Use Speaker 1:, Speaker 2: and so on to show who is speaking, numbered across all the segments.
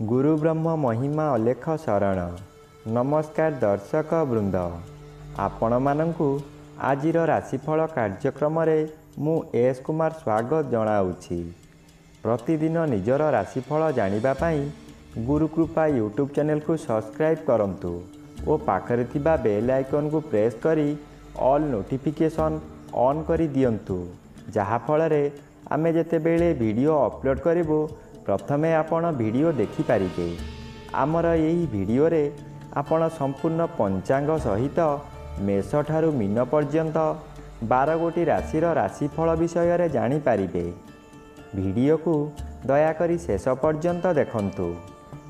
Speaker 1: गुरु ब्रह्म महिमा अलेख शरण। नमस्कार दर्शक वृंद, आपण मानंकु आजिर राशिफल कार्यक्रम मु एस कुमार स्वागत जनाऊँगी। प्रतिदिन निजर राशिफल जानिबा पाई गुरुकृपा यूट्यूब चैनल को सब्सक्राइब करंतु और पाखरे थिबा बेल आइकन को प्रेस करी ऑल नोटिफिकेशन ऑन करी दियंतु, जहा फलरे आमे जेतेबेले वीडियो अपलोड करिवो प्रथमे आपण वीडियो देखि पारिबे। आमर यही वीडियो रे आपण संपूर्ण पंचांग सहित मेष ठारू मीन पर्यंत 12 गोटी राशिर राशिफल विषय रे जानि पारिबे। वीडियो को दयाकरी शेष पर्यंत देखंतु।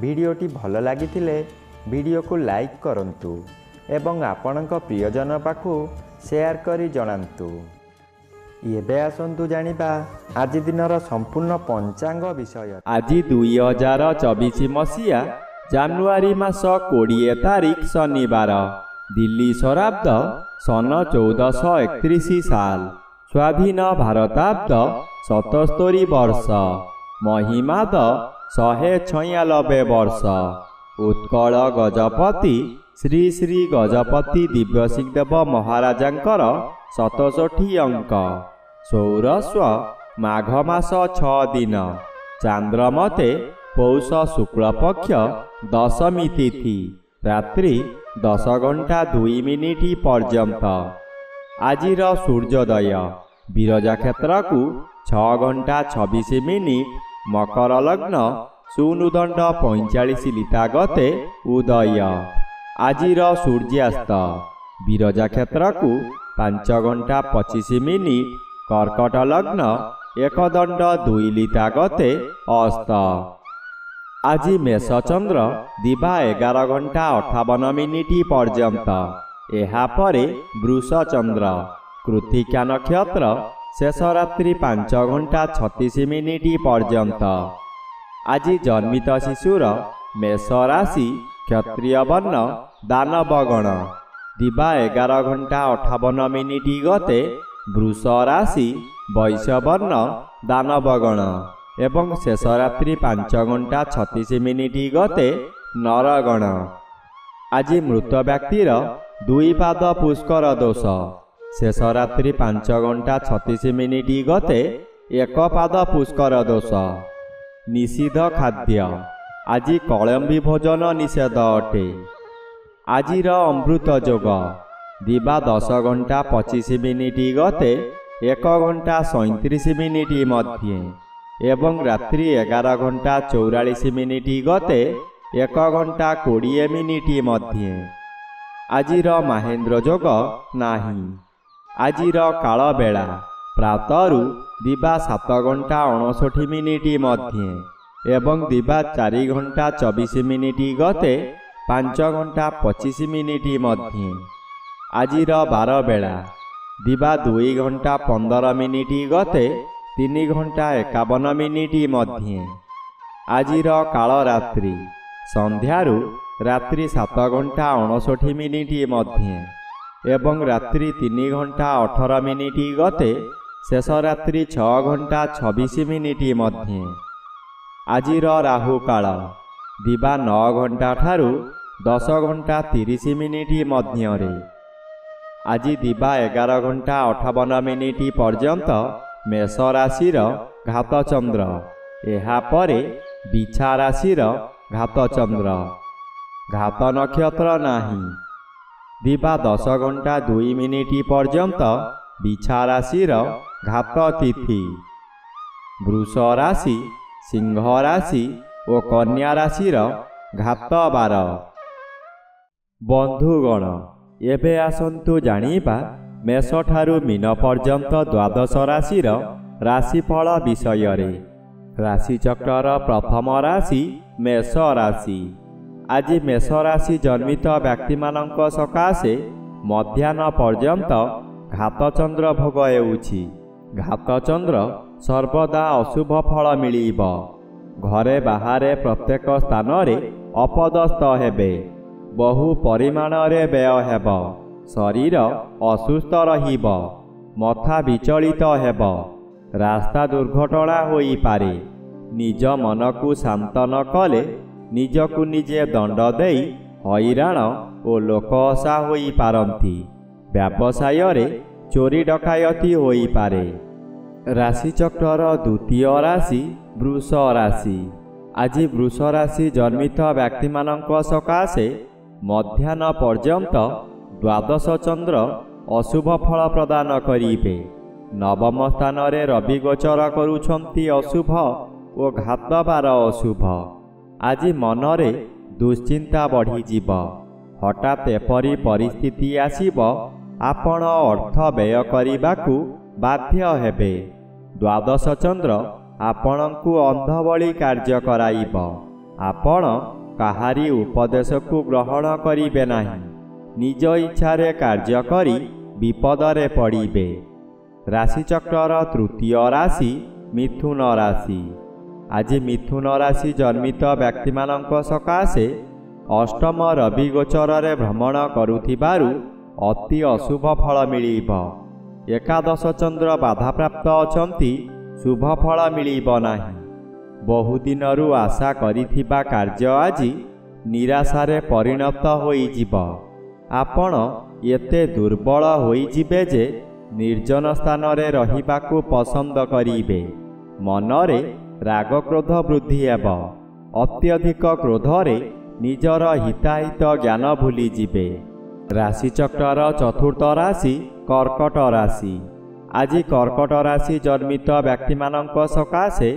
Speaker 1: वीडियोटी भल लागिथिले वीडियो को लाइक करंतु एवं आपणक प्रियजन पाखु शेयर करी जणांतु। एबे आसंतु जानिबा आज दिनर संपूर्ण पंचांग विषय।
Speaker 2: आज 2024 मसीहा जानुआरी मास 20 तारिख शनिवार, दिल्ली शराब्द सन 1431 साल, स्वाधीन भारताब्द 77 वर्ष, महिमाद 196 वर्ष। उत्कल गजपति श्री श्री गजपति दिव्यसिंहदेव महाराजांकर 67 अंक। सौरस्व माघ मास 6 दिन, चांद्रमते पौष शुक्ल पक्ष दशमी तिथि, रात्रि 10 घंटा 2 मिनिट पर्यंत। आजिर सूर्योदय विरजा क्षेत्र को 6 घंटा 26 मिनिट, मकर लग्न शून्यदंड 45 लिता गते उदय। आजिर सूर्यास्त विरजा क्षेत्र को 5 घंटा 25 मिनिट, कर्कट लग्न 1 दंड 2 लिता गते अस्त। आज मेष चंद्र दिबा 11 घंटा 58 मिनिट पर्यंत। एहा परे वृष चंद्र कृत्तिका नक्षत्र शेष रात्रि 5 घंटा 36 मिनिट पर्यंत। आज जन्मित शिशुर मेष राशि क्षत्रिय वर्ण दानवगण, दिबा 11 घंटा 58 मिनिट गते वृष राशि वैश्य वर्ण दानवगण एवं शेष रात्रि 5 घंटा 36 मिनिट गते नरगण। आज मृत व्यक्तिर 2 पाद पुष्कर दोष, शेष रात्रि 5 घंटा 36 मिनिट गते 1 पाद पुष्कर दोष। निषिद्ध खाद्य आज कलम्बी भोजन निषेध अटे। आजिर अमृत जोग दिबा 10 घंटा 25 मिनिट गते 1 घंटा 37 मिनिट मध्य एवं रात्रि 11 घंटा 44 मिनिट गते 1 घंटा 20 मिनिट मध्य। आजिर महेन्द्र जोग नाही। आजिर काल बेला प्रातरु दिबा 7 घंटा 59 मिनिट मध्य एवं दिबा 4 घंटा 24 मिनिट गते 5 घंटा 25 मिनिट मध्य। आजिर 12 बेला दिबा 2 घंटा 15 मिनिट गते 3 घंटा 51 मिनिट मध्य। आजिर काल रात्रि संध्यारु रात्रि 7 घंटा 59 मिनिट मध्य एवं रात्रि 3 घंटा 18 मिनिट गते शेष रात्रि 6 घंटा 26 मिनिट मध्य। आजिर राहु काल दिबा 9 घंटा ठारू 10 घंटा 30 मिनिट मध्य। आज दिबा 11 घंटा 58 मिनिट पर्यंत मेष राशिर घात चंद्र। एहा परे बिछा राशिर घात चंद्र। घात नक्षत्र नाही। दिबा 10 घंटा 2 मिनिट पर्यंत बिछा राशिर घात तिथि। वृष राशि, सिंह राशि और कन्या राशिर घात 12। बंधुगण एबे आसंतु जानिबा मेष ठारू मीन पर्यंत द्वादश राशिर राशिफल विषय रे। राशि चक्र प्रथम राशि मेष राशि। आज मेष राशि जन्मित व्यक्ति मानक सकाशे मध्याह्न पर्यंत घात चंद्र भोग हेउछि। घात चंद्र सर्वदा अशुभ फल मिलिब। घरे बाहारे प्रत्येक स्थान रे अपदस्थ हेबे। बहु परिमाण रे व्यय हेब। शरीर असुस्थ रहिब। मथा विचलित हेब। रास्ता दुर्घटना होई पारे। निज मन को शांत न कले ନିଜକୁ ନିଜେ ଦଣ୍ଡ ଦେଇ ହଇରାଣ ଓ ଲୋକ ହସା ହୋଇପାରନ୍ତି। ବ୍ୟବସାୟରେ ଚୋରି ଡକାୟତି ହୋଇପାରେ। ରାଶିଚକ୍ରର ଦ୍ୱିତୀୟ ରାଶି ବୃଷ ରାଶି। ଆଜି ବୃଷ ରାଶି ଜନ୍ମିତ ବ୍ୟକ୍ତିମାନଙ୍କ ସକାଶେ ମଧ୍ୟାହ୍ନ ପର୍ଯ୍ୟନ୍ତ ଦ୍ୱାଦଶ ଚନ୍ଦ୍ର ଅଶୁଭ ଫଳ ପ୍ରଦାନ କରିବେ। ନବମ ସ୍ଥାନରେ ରବି ଗୋଚର କରୁଛନ୍ତି ଅଶୁଭ ଓ ଘାତବାର ଅଶୁଭ। ଆଜି ମନରେ ଦୁଶ୍ଚିନ୍ତା ବଢ଼ିଯିବ। ହଠାତ୍ ଏପରି ପରିସ୍ଥିତି ଆସିବ ଆପଣ ଅର୍ଥ ବ୍ୟୟ କରିବାକୁ ବାଧ୍ୟ ହେବେ। ଦ୍ୱାଦଶ ଚନ୍ଦ୍ର ଆପଣଙ୍କୁ ଅନ୍ଧ ଭଳି କାର୍ଯ୍ୟ କରାଇବ। ଆପଣ କାହାରି ଉପଦେଶକୁ ଗ୍ରହଣ କରିବେ ନାହିଁ। ନିଜ ଇଚ୍ଛାରେ କାର୍ଯ୍ୟ କରି ବିପଦରେ ପଡ଼ିବେ। ରାଶିଚକ୍ରର ତୃତୀୟ ରାଶି ମିଥୁନ ରାଶି। ଆଜି ମିଥୁନ ରାଶି ଜନ୍ମିତ ବ୍ୟକ୍ତିମାନଙ୍କ ସକାଶେ ଅଷ୍ଟମ ରବି ଗୋଚରରେ ଭ୍ରମଣ କରୁଥିବାରୁ ଅତି ଅଶୁଭ ଫଳ ମିଳିବ। ଏକାଦଶ ଚନ୍ଦ୍ର ବାଧାପ୍ରାପ୍ତ ଅଛନ୍ତି, ଶୁଭ ଫଳ ମିଳିବ ନାହିଁ। ବହୁଦିନରୁ ଆଶା କରିଥିବା କାର୍ଯ୍ୟ ଆଜି ନିରାଶାରେ ପରିଣତ ହୋଇଯିବ। ଆପଣ ଏତେ ଦୁର୍ବଳ ହୋଇଯିବେ ଯେ ନିର୍ଜନ ସ୍ଥାନରେ ରହିବାକୁ ପସନ୍ଦ କରିବେ। ମନରେ ରାଗକ୍ରୋଧ ବୃଦ୍ଧି ହେବ। ଅତ୍ୟଧିକ କ୍ରୋଧରେ ନିଜର ହିତାହିତ ଜ୍ଞାନ ଭୁଲିଯିବେ। ରାଶିଚକ୍ରର ଚତୁର୍ଥ ରାଶି କର୍କଟ ରାଶି। ଆଜି କର୍କଟ ରାଶି ଜନ୍ମିତ ବ୍ୟକ୍ତିମାନଙ୍କ ସକାଶେ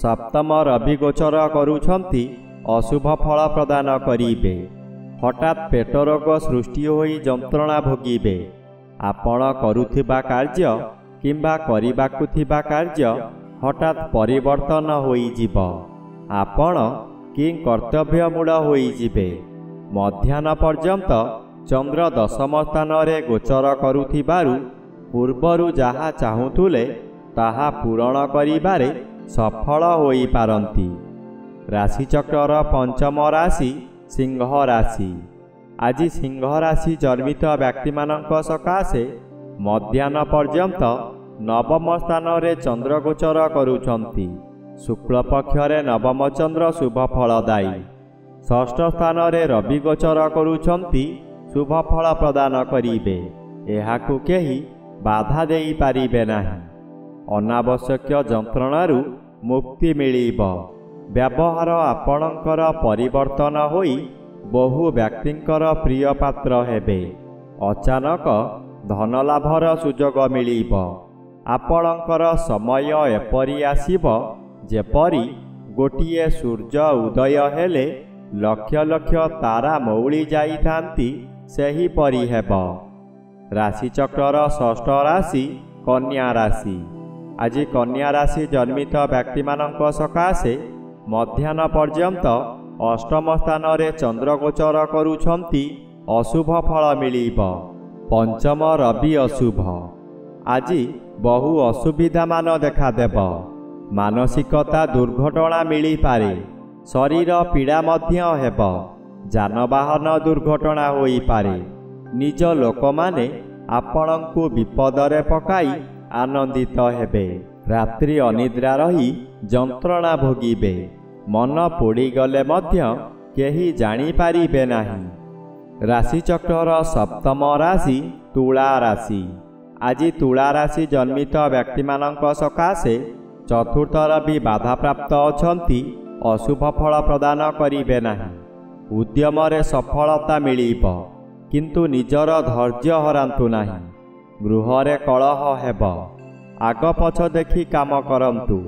Speaker 2: ସପ୍ତମ ରବି ଗୋଚର କରୁଛନ୍ତି ଅଶୁଭ ଫଳ ପ୍ରଦାନ କରିବେ। ହଠାତ୍ ପେଟ ରୋଗ ସୃଷ୍ଟି ହୋଇ ଯନ୍ତ୍ରଣା ଭୋଗିବେ। ଆପଣ କରୁଥିବା କାର୍ଯ୍ୟ କିମ୍ବା କରିବାକୁ ଥିବା କାର୍ଯ୍ୟ ହଠାତ୍ ପରିବର୍ତ୍ତନ ହୋଇଯିବ। ଆପଣ କି କର୍ତ୍ତବ୍ୟମୂଳ ହୋଇଯିବେ। ମଧ୍ୟାହ୍ନ ପର୍ଯ୍ୟନ୍ତ ଚନ୍ଦ୍ର ଦଶମ ସ୍ଥାନରେ ଗୋଚର କରୁଥିବାରୁ ପୂର୍ବରୁ ଯାହା ଚାହୁଁଥିଲେ ତାହା ପୂରଣ କରିବାରେ ସଫଳ ହୋଇପାରନ୍ତି। ରାଶିଚକ୍ରର ପଞ୍ଚମ ରାଶି ସିଂହ ରାଶି। ଆଜି ସିଂହ ରାଶି ଜନ୍ମିତ ବ୍ୟକ୍ତିମାନଙ୍କ ସକାଶେ ମଧ୍ୟାହ୍ନ ପର୍ଯ୍ୟନ୍ତ ନବମ ସ୍ଥାନରେ ଚନ୍ଦ୍ର ଗୋଚର କରୁଛନ୍ତି। ଶୁକ୍ଳପକ୍ଷରେ ନବମ ଚନ୍ଦ୍ର ଶୁଭ ଫଳଦାୟୀ। ଷଷ୍ଠ ସ୍ଥାନରେ ରବି ଗୋଚର କରୁଛନ୍ତି, ଶୁଭ ଫଳ ପ୍ରଦାନ କରିବେ। ଏହାକୁ କେହି ବାଧା ଦେଇପାରିବେ ନାହିଁ। ଅନାବଶ୍ୟକ ଯନ୍ତ୍ରଣାରୁ ମୁକ୍ତି ମିଳିବ। ବ୍ୟବହାର ଆପଣଙ୍କର ପରିବର୍ତ୍ତନ ହୋଇ ବହୁ ବ୍ୟକ୍ତିଙ୍କର ପ୍ରିୟ ପାତ୍ର ହେବେ। ଅଚାନକ ଧନଲାଭର ସୁଯୋଗ ମିଳିବ। ଆପଣଙ୍କର ସମୟ ଏପରି ଆସିବ ଯେପରି ଗୋଟିଏ ସୂର୍ଯ୍ୟ ଉଦୟ ହେଲେ ଲକ୍ଷ ଲକ୍ଷ ତାରା ମଉଳି ଯାଇଥାନ୍ତି, ସେହିପରି ହେବ। ରାଶିଚକ୍ରର ଷଷ୍ଠ ରାଶି କନ୍ୟା ରାଶି। ଆଜି କନ୍ୟା ରାଶି ଜନ୍ମିତ ବ୍ୟକ୍ତିମାନଙ୍କ ସକାଶେ ମଧ୍ୟାହ୍ନ ପର୍ଯ୍ୟନ୍ତ ଅଷ୍ଟମ ସ୍ଥାନରେ ଚନ୍ଦ୍ର ଗୋଚର କରୁଛନ୍ତି, ଅଶୁଭ ଫଳ ମିଳିବ। ପଞ୍ଚମ ରବି ଅଶୁଭ। ଆଜି ବହୁ ଅସୁବିଧାମାନ ଦେଖାଦେବ। ମାନସିକତା ଦୁର୍ଘଟଣା ମିଳିପାରେ। ଶରୀର ପୀଡ଼ା ମଧ୍ୟ ହେବ। ଯାନବାହନ ଦୁର୍ଘଟଣା ହୋଇପାରେ। ନିଜ ଲୋକମାନେ ଆପଣଙ୍କୁ ବିପଦରେ ପକାଇ ଆନନ୍ଦିତ ହେବେ। ରାତ୍ରି ଅନିଦ୍ରା ରହି ଯନ୍ତ୍ରଣା ଭୋଗିବେ। ମନ ପୋଡ଼ିଗଲେ ମଧ୍ୟ କେହି ଜାଣିପାରିବେ ନାହିଁ। ରାଶିଚକ୍ରର ସପ୍ତମ ରାଶି ତୁଳା ରାଶି। ଆଜି ତୁଳା ରାଶି ଜନ୍ମିତ ବ୍ୟକ୍ତିମାନଙ୍କ ସକାଶେ ଚତୁର୍ଥ ରବି ବାଧାପ୍ରାପ୍ତ ଅଛନ୍ତି, ଅଶୁଭ ଫଳ ପ୍ରଦାନ କରିବେ ନାହିଁ। ଉଦ୍ୟମରେ ସଫଳତା ମିଳିବ, କିନ୍ତୁ ନିଜର ଧୈର୍ଯ୍ୟ ହରାନ୍ତୁ ନାହିଁ। ଗୃହରେ କଳହ ହେବ। ଆଗ ପଛ ଦେଖି କାମ କରନ୍ତୁ।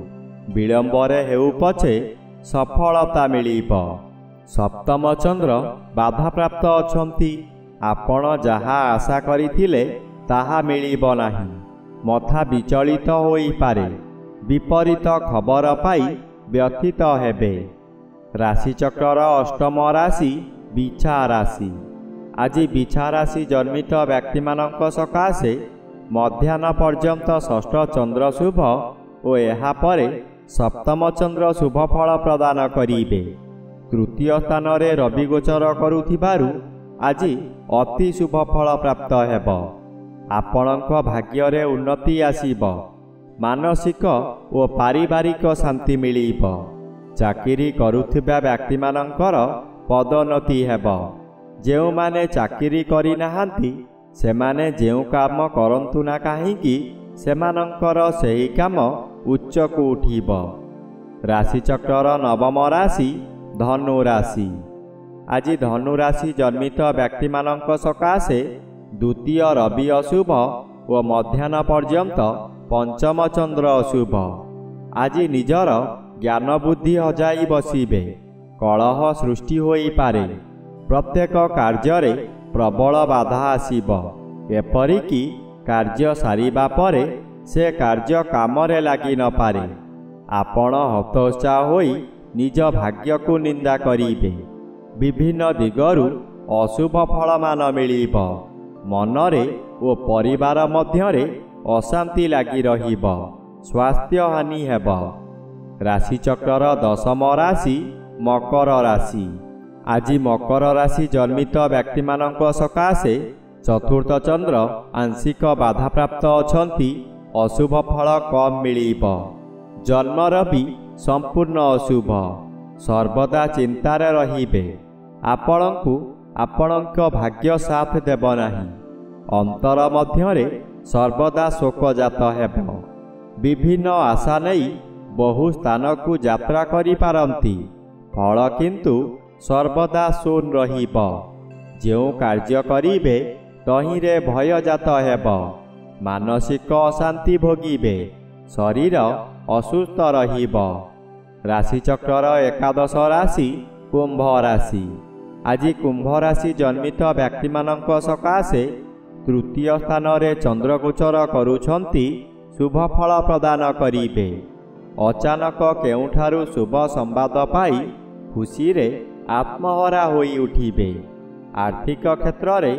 Speaker 2: ବିଳମ୍ବରେ ହେଉ ପଛେ ସଫଳତା ମିଳିବ। ସପ୍ତମ ଚନ୍ଦ୍ର ବାଧାପ୍ରାପ୍ତ ଅଛନ୍ତି। ଆପଣ ଯାହା ଆଶା କରିଥିଲେ ତାହା ମିଳିବ ନାହିଁ। ମଥା ବିଚଳିତ ହୋଇପାରେ। ବିପରୀତ ଖବର ପାଇ ବ୍ୟଥିତ ହେବେ। ରାଶିଚକ୍ରର ଅଷ୍ଟମ ରାଶି ବିଛା ରାଶି। ଆଜି ବିଛା ରାଶି ଜନ୍ମିତ ବ୍ୟକ୍ତିମାନଙ୍କ ସକାଶେ ମଧ୍ୟାହ୍ନ ପର୍ଯ୍ୟନ୍ତ ଷଷ୍ଠ ଚନ୍ଦ୍ର ଶୁଭ ଓ ଏହାପରେ ସପ୍ତମ ଚନ୍ଦ୍ର ଶୁଭ ଫଳ ପ୍ରଦାନ କରିବେ। ତୃତୀୟ ସ୍ଥାନରେ ରବି ଗୋଚର କରୁଥିବାରୁ ଆଜି ଅତି ଶୁଭ ଫଳ ପ୍ରାପ୍ତ ହେବ। ଆପଣଙ୍କ ଭାଗ୍ୟରେ ଉନ୍ନତି ଆସିବ। ମାନସିକ ଓ ପାରିବାରିକ ଶାନ୍ତି ମିଳିବ। ଚାକିରି କରୁଥିବା ବ୍ୟକ୍ତିମାନଙ୍କର ପଦୋନ୍ନତି ହେବ। ଯେଉଁମାନେ ଚାକିରି କରିନାହାନ୍ତି ସେମାନେ ଯେଉଁ କାମ କରନ୍ତୁ ନା କାହିଁକି ସେମାନଙ୍କର ସେହି କାମ ଉଚ୍ଚକୁ ଉଠିବ। ରାଶିଚକ୍ରର ନବମ ରାଶି ଧନୁ ରାଶି। ଆଜି ଧନୁ ରାଶି ଜନ୍ମିତ ବ୍ୟକ୍ତିମାନଙ୍କ ସକାଶେ ଦ୍ୱିତୀୟ ରବି ଅଶୁଭ ଓ ମଧ୍ୟାହ୍ନ ପର୍ଯ୍ୟନ୍ତ ପଞ୍ଚମ ଚନ୍ଦ୍ର ଅଶୁଭ। ଆଜି ନିଜର ଜ୍ଞାନ ବୁଦ୍ଧି ହଜାଇ ବସିବେ। କଳହ ସୃଷ୍ଟି ହୋଇପାରେ। ପ୍ରତ୍ୟେକ କାର୍ଯ୍ୟରେ ପ୍ରବଳ ବାଧା ଆସିବ। ଏପରିକି କାର୍ଯ୍ୟ ସାରିବା ପରେ ସେ କାର୍ଯ୍ୟ କାମରେ ଲାଗି ନପାରେ। ଆପଣ ହତୋତ୍ସାହ ହୋଇ ନିଜ ଭାଗ୍ୟକୁ ନିନ୍ଦା କରିବେ। ବିଭିନ୍ନ ଦିଗରୁ ଅଶୁଭ ଫଳମାନ ମିଳିବ। ମନରେ ଓ ପରିବାର ମଧ୍ୟରେ ଅଶାନ୍ତି ଲାଗି ରହିବ। ସ୍ୱାସ୍ଥ୍ୟ ହାନି ହେବ। ରାଶିଚକ୍ରର ଦଶମ ରାଶି ମକର ରାଶି। ଆଜି ମକର ରାଶି ଜନ୍ମିତ ବ୍ୟକ୍ତିମାନଙ୍କ ସକାଶେ ଚତୁର୍ଥ ଚନ୍ଦ୍ର ଆଂଶିକ ବାଧାପ୍ରାପ୍ତ ଅଛନ୍ତି। ଅଶୁଭ ଫଳ କମ୍ ମିଳିବ। ଜନ୍ମର ବି ସମ୍ପୂର୍ଣ୍ଣ ଅଶୁଭ। ସର୍ବଦା ଚିନ୍ତାରେ ରହିବେ। ଆପଣଙ୍କୁ ଆପଣଙ୍କ ଭାଗ୍ୟ ସାଥ ଦେବ ନାହିଁ। ଅନ୍ତର ମଧ୍ୟରେ ସର୍ବଦା ଶୋକଜାତ ହେବ। ବିଭିନ୍ନ ଆଶା ନେଇ ବହୁ ସ୍ଥାନକୁ ଯାତ୍ରା କରିପାରନ୍ତି। ଫଳ କିନ୍ତୁ ସର୍ବଦା ଶୂନ୍ ରହିବ। ଯେଉଁ କାର୍ଯ୍ୟ କରିବେ ତହିଁରେ ଭୟଜାତ ହେବ। ମାନସିକ ଅଶାନ୍ତି ଭୋଗିବେ। ଶରୀର ଅସୁସ୍ଥ ରହିବ। ରାଶିଚକ୍ରର ଏକାଦଶ ରାଶି କୁମ୍ଭ ରାଶି। ଆଜି କୁମ୍ଭ ରାଶି ଜନ୍ମିତ ବ୍ୟକ୍ତିମାନଙ୍କ ସକାଶେ ତୃତୀୟ ସ୍ଥାନରେ ଚନ୍ଦ୍ରଗୋଚର କରୁଛନ୍ତି। ଶୁଭ ଫଳ ପ୍ରଦାନ କରିବେ। ଅଚାନକ କେଉଁଠାରୁ ଶୁଭ ସମ୍ବାଦ ପାଇ ଖୁସିରେ ଆତ୍ମହରା ହୋଇ ଉଠିବେ। ଆର୍ଥିକ କ୍ଷେତ୍ରରେ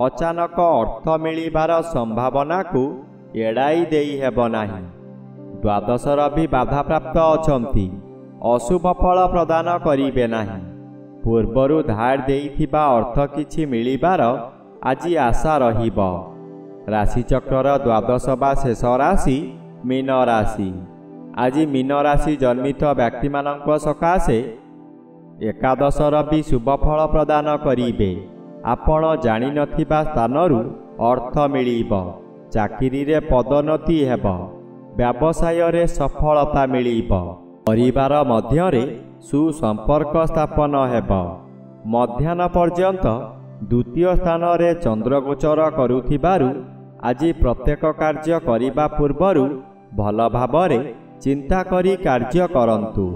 Speaker 2: ଅଚାନକ ଅର୍ଥ ମିଳିବାର ସମ୍ଭାବନାକୁ ଏଡ଼ାଇ ଦେଇ ହେବ ନାହିଁ। ଦ୍ୱାଦଶର ବି ବାଧାପ୍ରାପ୍ତ ଅଛନ୍ତି। ଅଶୁଭ ଫଳ ପ୍ରଦାନ କରିବେ ନାହିଁ। ପୂର୍ବରୁ ଧାର ଦେଇଥିବା ଅର୍ଥ କିଛି ମିଳିବାର ଆଜି ଆଶା ରହିବ। ରାଶିଚକ୍ରର ଦ୍ୱାଦଶ ବା ଶେଷ ରାଶି ମୀନ ରାଶି। ଆଜି ମୀନ ରାଶି ଜନ୍ମିତ ବ୍ୟକ୍ତିମାନଙ୍କ ସକାଶେ ଏକାଦଶର ବି ଶୁଭ ଫଳ ପ୍ରଦାନ କରିବେ। ଆପଣ ଜାଣିନଥିବା ସ୍ଥାନରୁ ଅର୍ଥ ମିଳିବ। ଚାକିରିରେ ପଦୋନ୍ନତି ହେବ। ବ୍ୟବସାୟରେ ସଫଳତା ମିଳିବ। ପରିବାର ମଧ୍ୟରେ ସୁସମ୍ପର୍କ ସ୍ଥାପନ ହେବ। ମଧ୍ୟାହ୍ନ ପର୍ଯ୍ୟନ୍ତ ଦ୍ୱିତୀୟ ସ୍ଥାନରେ ଚନ୍ଦ୍ରଗୋଚର କରୁଥିବାରୁ ଆଜି ପ୍ରତ୍ୟେକ କାର୍ଯ୍ୟ କରିବା ପୂର୍ବରୁ ଭଲ ଭାବରେ ଚିନ୍ତା କରି କାର୍ଯ୍ୟ କରନ୍ତୁ।